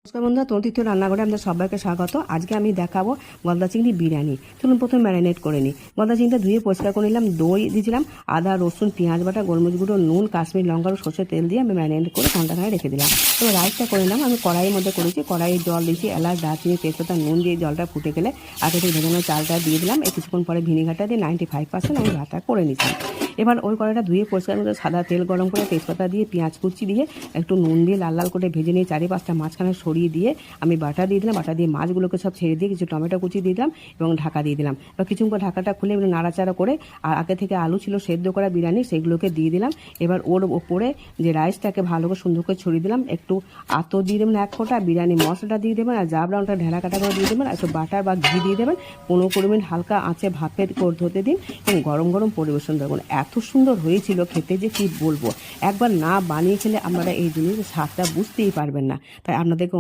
নমস্কার বন্ধুরা, তন্ত্রিত রান্নাঘরে আমাদের সবাইকে স্বাগত। আজকে আমি দেখাবো গলদা চিংড়ি বিরিয়ানি। চলুন প্রথমে ম্যারিনেট করে নিই। গলদা চিংড়িটা ধুয়ে পরিষ্কার করে নিলাম, দই দিয়েছিলাম, আদা রসুন পেঁয়াজ বাটা গোলমরিচ গুঁড়ো নুন কাশ্মীর লঙ্কা ও সর্ষের তেল দিয়ে আমি ম্যারিনেট করে ঘন্টাখানে রেখে দিলাম। তো রাইসটা করে নিলাম, আমি কড়াইয়ের মধ্যে করেছি, কড়াইয়ে জল দিয়েছি, এলাচ দারচিনি তেজপাতা নুন দিয়ে জলটা ফুটে গেলে আগে থেকে ভেজানো চালটা দিয়ে দিলাম। কিছুক্ষণ পরে ভিনিগারটা দিয়ে 95% আমি ভাতটা করে নিচ্ছি। এবার ওই কড়াইটা ধুয়ে পরিষ্কার করে সাদা তেল গরম করে তেজপাতা দিয়ে পেঁয়াজ কুচি দিয়ে একটু নুন দিয়ে লাল লাল করে ভেজে নিয়ে 4-5টা মাঝখানে সরিয়ে দিয়ে আমি বাটা দিয়ে দিলাম। বাটা দিয়ে মাছগুলোকে সব ছেড়ে দিয়ে কিছু টমেটো কুচি দিয়ে দিলাম এবং ঢাকা দিয়ে দিলাম। এবার কিছুক্ষণ পর ঢাকাটা খুলে এবার নাড়াচাড়া করে আর আগে থেকে আলু ছিল সেদ্ধ করা বিরিয়ানি সেগুলোকে দিয়ে দিলাম। এবার ওর ওপরে যে রাইসটাকে ভালো করে সুন্দর করে ছড়িয়ে দিলাম, একটু আতর দিয়ে দেবেন, 1 ফোঁটা বিরিয়ানি মশলাটা দিয়ে দেবেন, আর জাফরানটা ঢেলা কাটা করে দিয়ে দেবেন, আর একটু বাটার বা ঘি দিয়ে দেবেন। 15-20 মিনিট হালকা আঁচে ভাপের হতে দিন এবং গরম গরম পরিবেশন দেবেন। এত সুন্দর হয়েছিল খেতে যে কি বলবো। একবার না বানিয়ে খেলে আপনারা এই জিনিস স্বাদটা বুঝতেই পারবেন না। তাই আপনাদেরকে